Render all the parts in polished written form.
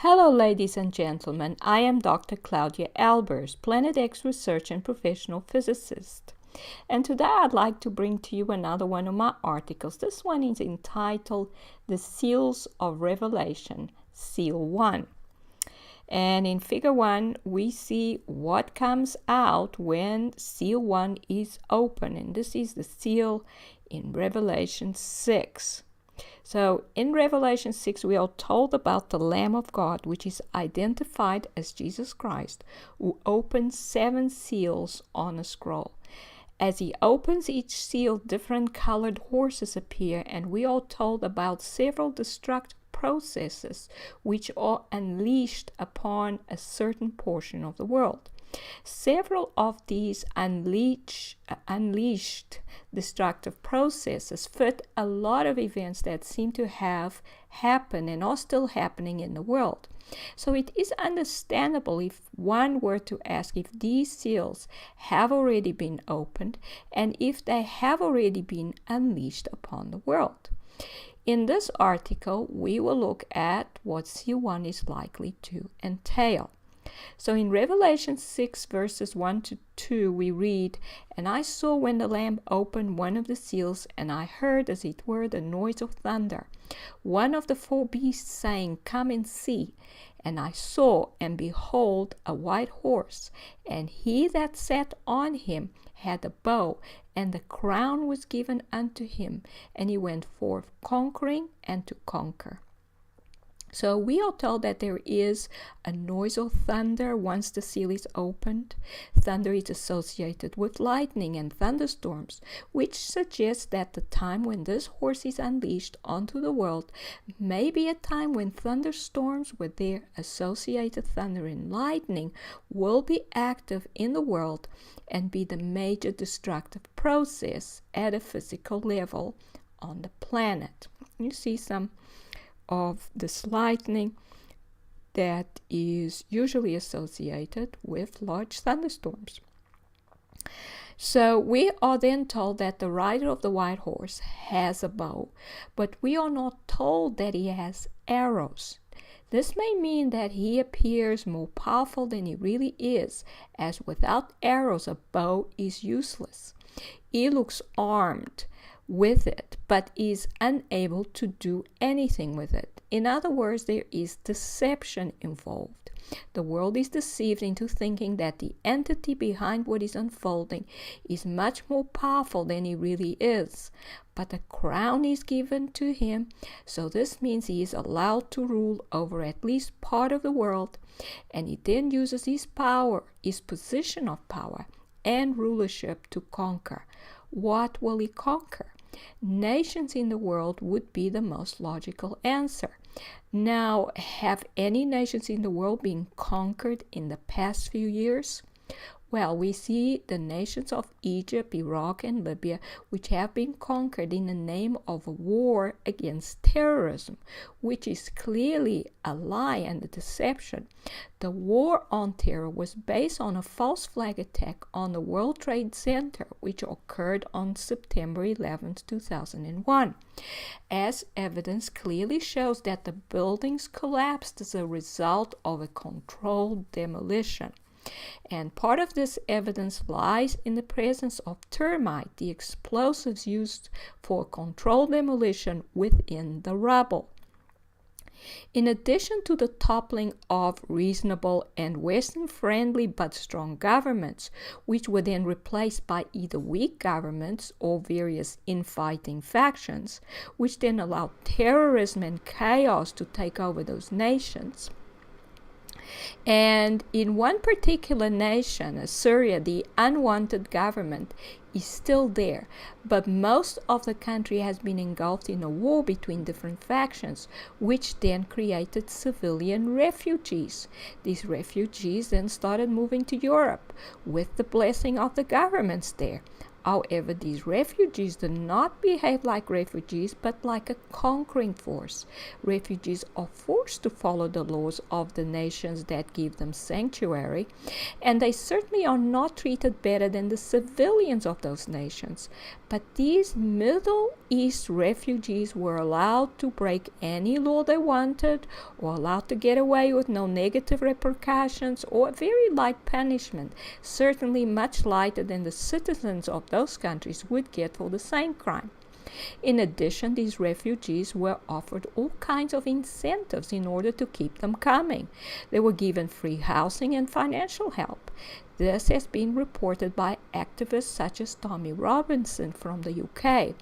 Hello, ladies and gentlemen. I am Dr. Claudia Albers, Planet X research and professional physicist. And today I'd like to bring to you another one of my articles. This one is entitled The Seals of Revelation, Seal 1. And in Figure 1, we see what comes out when Seal 1 is open. And this is the seal in Revelation 6. So in Revelation 6, we are told about the Lamb of God, which is identified as Jesus Christ, who opens 7 seals on a scroll. As he opens each seal, different colored horses appear, and we are told about several destructive processes which are unleashed upon a certain portion of the world. Several of these unleashed destructive processes fit a lot of events that seem to have happened and are still happening in the world. So it is understandable if one were to ask if these seals have already been opened and if they have already been unleashed upon the world. In this article, we will look at what Seal 1 is likely to entail. So in Revelation 6 verses 1 to 2 we read, "And I saw when the Lamb opened one of the seals, and I heard as it were the noise of thunder, one of the 4 beasts saying, Come and see. And I saw, and behold, a white horse, and he that sat on him had a bow, and the crown was given unto him, and he went forth conquering and to conquer." So we are told that there is a noise of thunder once the seal is opened. Thunder is associated with lightning and thunderstorms, which suggests that the time when this horse is unleashed onto the world may be a time when thunderstorms with their associated thunder and lightning will be active in the world and be the major destructive process at a physical level on the planet. You see some of this lightning that is usually associated with large thunderstorms. So we are then told that the rider of the white horse has a bow, but we are not told that he has arrows. This may mean that he appears more powerful than he really is, as without arrows a bow is useless. He looks armed with it, but is unable to do anything with it. In other words, there is deception involved. The world is deceived into thinking that the entity behind what is unfolding is much more powerful than he really is. But a crown is given to him, so this means he is allowed to rule over at least part of the world, and he then uses his power, his position of power and rulership to conquer. What will he conquer? Nations in the world would be the most logical answer. Now, have any nations in the world been conquered in the past few years? Well, we see the nations of Egypt, Iraq, and Libya, which have been conquered in the name of a war against terrorism, which is clearly a lie and a deception. The war on terror was based on a false flag attack on the World Trade Center, which occurred on September 11, 2001. As evidence clearly shows that the buildings collapsed as a result of a controlled demolition. And part of this evidence lies in the presence of termite, the explosives used for controlled demolition within the rubble. In addition to the toppling of reasonable and Western-friendly but strong governments, which were then replaced by either weak governments or various infighting factions, which then allowed terrorism and chaos to take over those nations. And in one particular nation, Assyria, the unwanted government is still there, but most of the country has been engulfed in a war between different factions, which then created civilian refugees. These refugees then started moving to Europe with the blessing of the governments there. However, these refugees do not behave like refugees, but like a conquering force. Refugees are forced to follow the laws of the nations that give them sanctuary, and they certainly are not treated better than the civilians of those nations. But these Middle East refugees were allowed to break any law they wanted, or allowed to get away with no negative repercussions or very light punishment, certainly much lighter than the citizens of those countries would get for the same crime. In addition, these refugees were offered all kinds of incentives in order to keep them coming. They were given free housing and financial help. This has been reported by activists such as Tommy Robinson from the UK.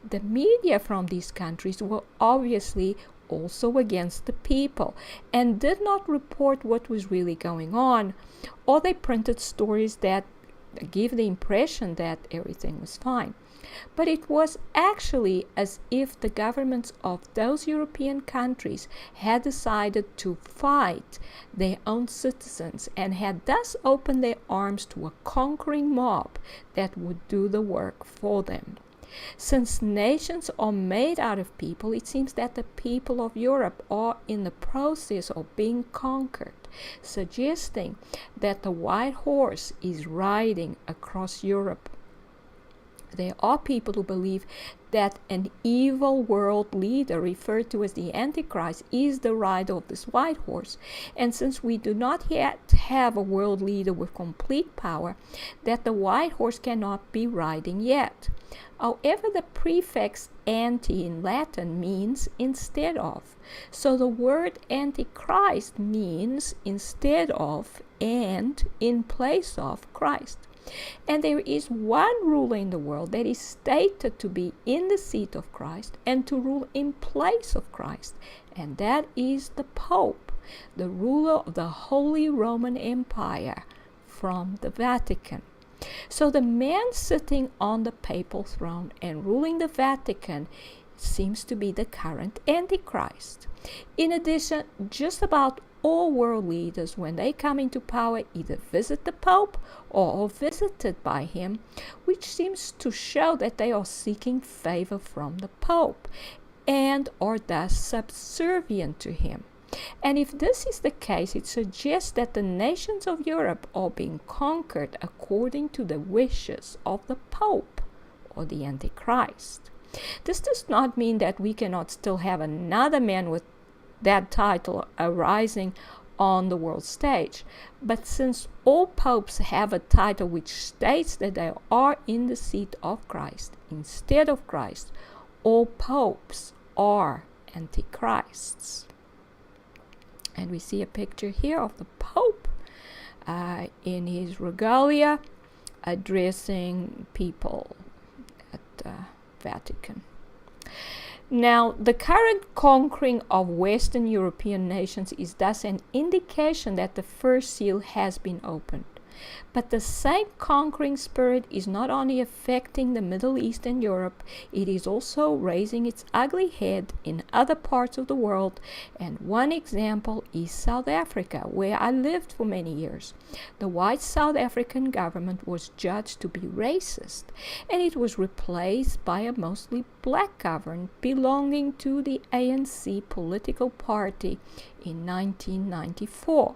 The media from these countries were obviously also against the people and did not report what was really going on, or they printed stories that give the impression that everything was fine. But it was actually as if the governments of those European countries had decided to fight their own citizens and had thus opened their arms to a conquering mob that would do the work for them. Since nations are made out of people, it seems that the people of Europe are in the process of being conquered, suggesting that the white horse is riding across Europe. There are people who believe that an evil world leader, referred to as the Antichrist, is the rider of this white horse. And since we do not yet have a world leader with complete power, that the white horse cannot be riding yet. However, the prefix anti in Latin means instead of. So the word Antichrist means instead of and in place of Christ. And there is one ruler in the world that is stated to be in the seat of Christ and to rule in place of Christ, and that is the Pope, the ruler of the Holy Roman Empire from the Vatican. So the man sitting on the papal throne and ruling the Vatican seems to be the current Antichrist. In addition, just about all world leaders, when they come into power, either visit the Pope or are visited by him, which seems to show that they are seeking favor from the Pope and are thus subservient to him. And if this is the case, it suggests that the nations of Europe are being conquered according to the wishes of the Pope or the Antichrist. This does not mean that we cannot still have another man with that title arising on the world stage. But since all popes have a title which states that they are in the seat of Christ instead of Christ, all popes are antichrists. And we see a picture here of the Pope in his regalia addressing people at the Vatican. Now, the current conquering of Western European nations is thus an indication that the first seal has been opened. But the same conquering spirit is not only affecting the Middle East and Europe, it is also raising its ugly head in other parts of the world. And one example is South Africa, where I lived for many years. The white South African government was judged to be racist, and it was replaced by a mostly black government belonging to the ANC political party in 1994.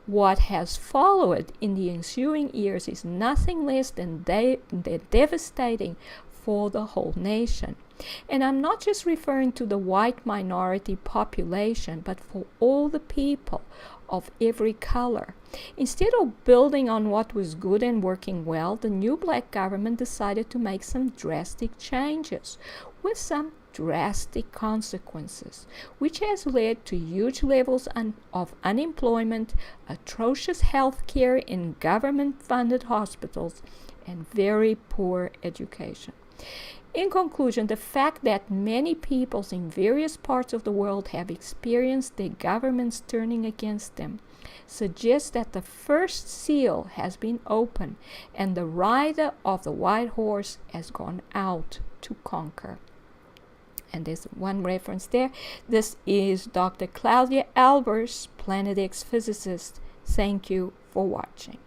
What has followed in the ensuing years is nothing less than devastating for the whole nation. And I'm not just referring to the white minority population, but for all the people of every color. Instead of building on what was good and working well, the new black government decided to make some drastic changes with some drastic consequences, which has led to huge levels of unemployment, atrocious health care in government-funded hospitals, and very poor education. In conclusion, the fact that many peoples in various parts of the world have experienced their governments turning against them suggests that the first seal has been opened and the rider of the white horse has gone out to conquer. And there's one reference there. This is Dr. Claudia Albers, Planet X physicist. Thank you for watching.